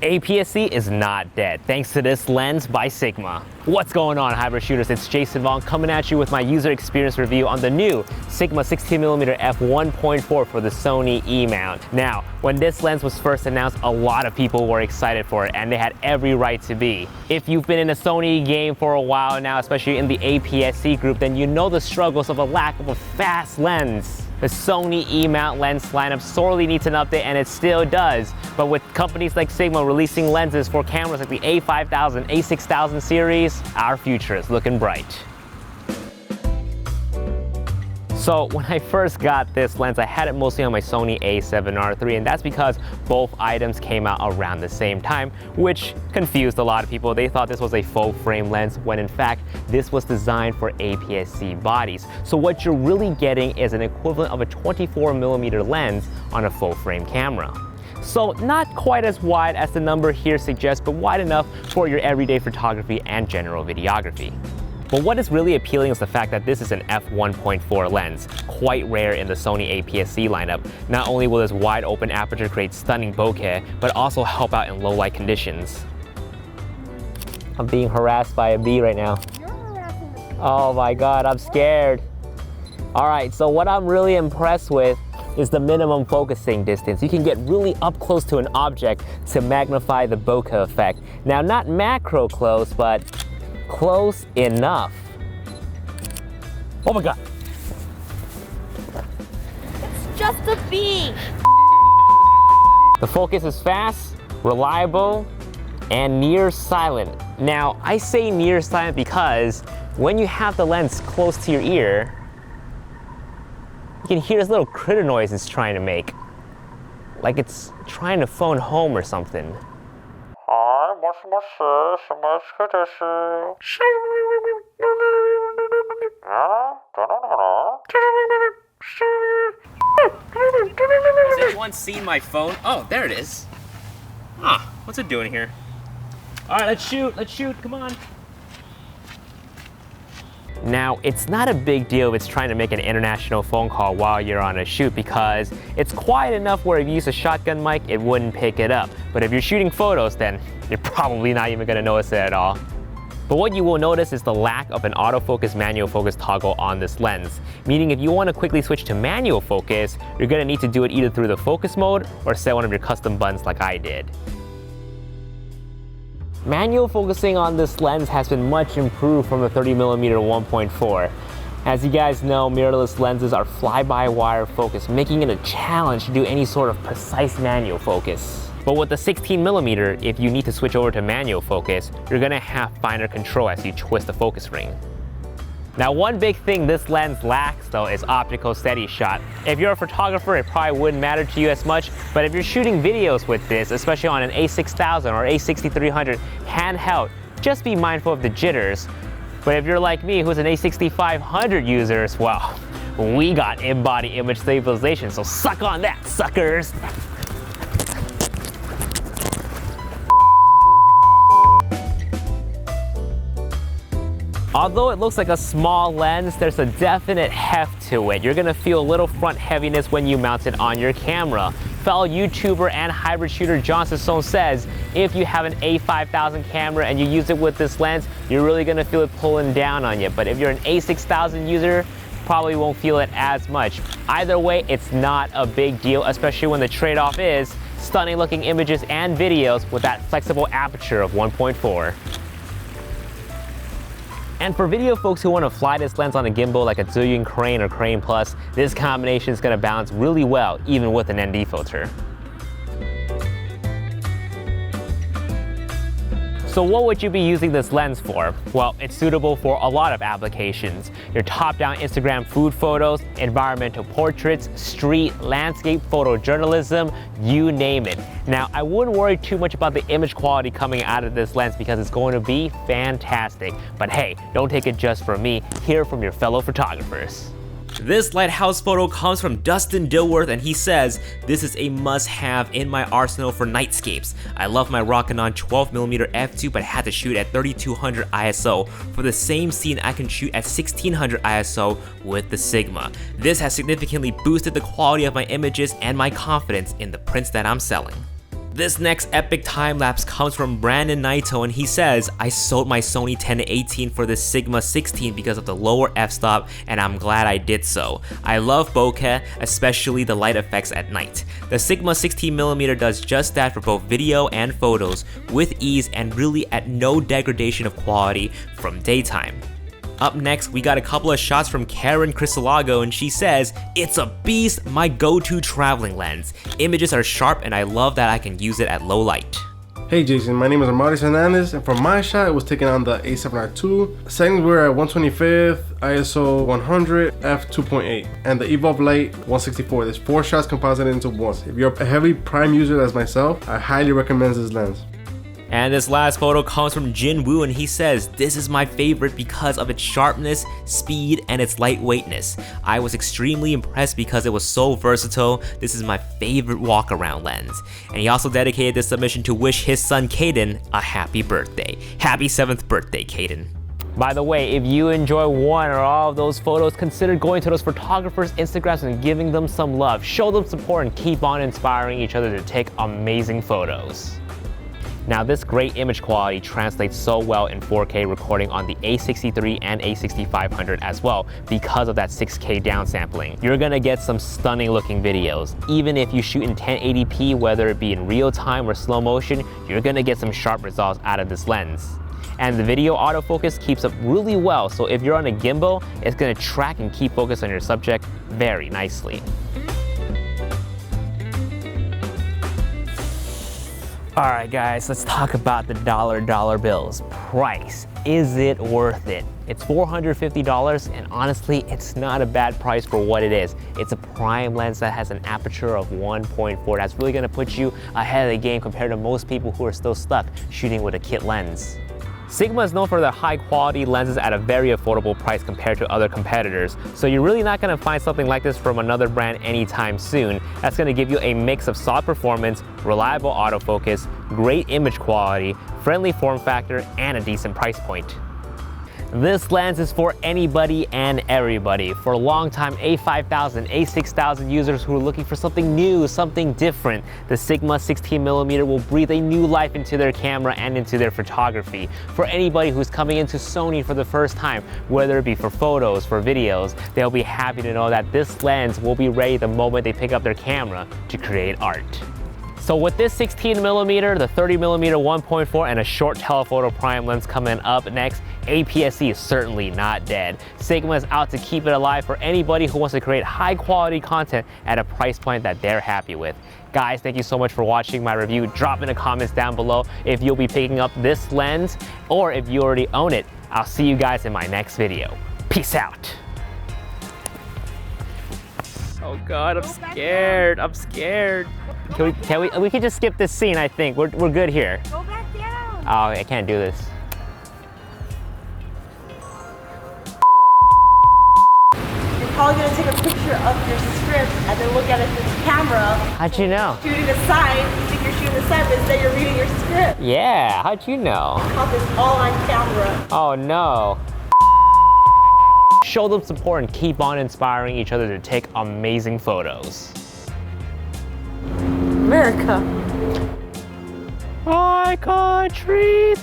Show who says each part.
Speaker 1: APS-C is not dead, thanks to this lens by Sigma. What's going on, hybrid shooters? It's Jason Vong coming at you with my user experience review on the new Sigma 16mm f1.4 for the Sony E mount. Now, when this lens was first announced, a lot of people were excited for it, and they had every right to be. If you've been in the Sony game for a while now, especially in the APS-C group, then you know the struggles of a lack of a fast lens. The Sony E mount lens lineup sorely needs an update, and it still does. But with companies like Sigma releasing lenses for cameras like the a5000, a6000 series, our future is looking bright. So when I first got this lens, I had it mostly on my Sony a7R III, and that's because both items came out around the same time, which confused a lot of people. They thought this was a full frame lens, when in fact, this was designed for APS-C bodies. So what you're really getting is an equivalent of a 24mm lens on a full frame camera. So not quite as wide as the number here suggests, but wide enough for your everyday photography and general videography. But what is really appealing is the fact that this is an f1.4 lens, quite rare in the Sony APS-C lineup. Not only will this wide open aperture create stunning bokeh, but also help out in low light conditions. I'm being harassed by a bee right now.
Speaker 2: You're harassing the bee.
Speaker 1: Oh my god, I'm scared. Alright, so what I'm really impressed with is the minimum focusing distance. You can get really up close to an object to magnify the bokeh effect. Now, not macro close, but close enough. Oh my god.
Speaker 2: It's just a bee.
Speaker 1: The focus is fast, reliable, and near silent. Now, I say near silent because when you have the lens close to your ear, you can hear this little critter noise it's trying to make. Like it's trying to phone home or something. Has anyone seen my phone? Oh, there it is. Huh, what's it doing here? All right, let's shoot, come on. Now, it's not a big deal if it's trying to make an international phone call while you're on a shoot, because it's quiet enough where if you use a shotgun mic, it wouldn't pick it up. But if you're shooting photos, then you're probably not even gonna notice it at all. But what you will notice is the lack of an autofocus manual focus toggle on this lens, meaning if you want to quickly switch to manual focus, you're gonna need to do it either through the focus mode or set one of your custom buttons like I did. Manual focusing on this lens has been much improved from the 30mm 1.4. As you guys know, mirrorless lenses are fly-by-wire focus, making it a challenge to do any sort of precise manual focus. But with the 16mm, if you need to switch over to manual focus, you're gonna have finer control as you twist the focus ring. Now, one big thing this lens lacks though is optical steady shot. If you're a photographer, it probably wouldn't matter to you as much, but if you're shooting videos with this, especially on an a6000 or a6300 handheld, just be mindful of the jitters. But if you're like me, who's an a6500 user, well, we got in-body image stabilization, so suck on that, suckers! Although it looks like a small lens, there's a definite heft to it. You're gonna feel a little front heaviness when you mount it on your camera. Fellow YouTuber and hybrid shooter John Sassone says, if you have an a5000 camera and you use it with this lens, you're really gonna feel it pulling down on you. But if you're an a6000 user, probably won't feel it as much. Either way, it's not a big deal, especially when the trade-off is stunning looking images and videos with that flexible aperture of 1.4. And for video folks who want to fly this lens on a gimbal like a Zhiyun Crane or Crane Plus, this combination is going to balance really well even with an ND filter. So what would you be using this lens for? Well, it's suitable for a lot of applications. Your top-down Instagram food photos, environmental portraits, street, landscape, photojournalism, you name it. Now, I wouldn't worry too much about the image quality coming out of this lens because it's going to be fantastic. But hey, don't take it just from me, hear from your fellow photographers. This lighthouse photo comes from Dustin Dilworth, and he says, "This is a must-have in my arsenal for nightscapes. I love my Rokinon 12mm f2, but had to shoot at 3200 ISO. For the same scene, I can shoot at 1600 ISO with the Sigma. This has significantly boosted the quality of my images and my confidence in the prints that I'm selling." This next epic time lapse comes from Brandon Naito, and he says, I sold my Sony 10-18 for the Sigma 16 because of the lower f-stop, and I'm glad I did so. I love bokeh, especially the light effects at night. The Sigma 16mm does just that for both video and photos with ease and really at no degradation of quality from daytime. Up next, we got a couple of shots from Karen Crisolago, and she says, it's a beast, my go-to traveling lens. Images are sharp and I love that I can use it at low light.
Speaker 3: Hey Jason, my name is Amari Hernandez, and for my shot, it was taken on the a7R2. Settings were at 125th, ISO 100, f2.8, and the Evolve Light 164. There's 4 shots composited into one. If you're a heavy prime user as myself, I highly recommend this lens.
Speaker 1: And this last photo comes from Jin Woo, and he says, this is my favorite because of its sharpness, speed, and its lightweightness. I was extremely impressed because it was so versatile. This is my favorite walk-around lens. And he also dedicated this submission to wish his son Caden a happy birthday. Happy 7th birthday, Caden. By the way, if you enjoy one or all of those photos, consider going to those photographers' Instagrams and giving them some love. Show them support and keep on inspiring each other to take amazing photos. Now, this great image quality translates so well in 4K recording on the a63 and a6500 as well because of that 6K downsampling. You're gonna get some stunning looking videos. Even if you shoot in 1080p, whether it be in real time or slow motion, you're gonna get some sharp results out of this lens. And the video autofocus keeps up really well, so if you're on a gimbal, it's gonna track and keep focus on your subject very nicely. Alright guys, let's talk about the dollar bills. Price, is it worth it? It's $450, and honestly, it's not a bad price for what it is. It's a prime lens that has an aperture of 1.4. That's really gonna put you ahead of the game compared to most people who are still stuck shooting with a kit lens. Sigma is known for their high quality lenses at a very affordable price compared to other competitors, so you're really not going to find something like this from another brand anytime soon. That's going to give you a mix of solid performance, reliable autofocus, great image quality, friendly form factor, and a decent price point. This lens is for anybody and everybody. For longtime a5000, a6000 users who are looking for something new, something different, the Sigma 16mm will breathe a new life into their camera and into their photography. For anybody who's coming into Sony for the first time, whether it be for photos, for videos, they'll be happy to know that this lens will be ready the moment they pick up their camera to create art. So with this 16mm, the 30mm 1.4, and a short telephoto prime lens coming up next, APS-C is certainly not dead. Sigma is out to keep it alive for anybody who wants to create high quality content at a price point that they're happy with. Guys, thank you so much for watching my review. Drop in the comments down below if you'll be picking up this lens, or if you already own it. I'll see you guys in my next video. Peace out. Oh God, I'm scared. I'm scared. We can just skip this scene, I think. We're good here.
Speaker 2: Go back down.
Speaker 1: Oh, I can't do this.
Speaker 2: You're probably going to take a picture of your script and then look at it through the camera.
Speaker 1: How'd you know?
Speaker 2: Shooting the side, you think you're shooting the side, but instead you're reading your script.
Speaker 1: Yeah, how'd you know?
Speaker 2: Caught this all on camera.
Speaker 1: Oh no. Show them support and keep on inspiring each other to take amazing photos.
Speaker 2: America.
Speaker 1: My country.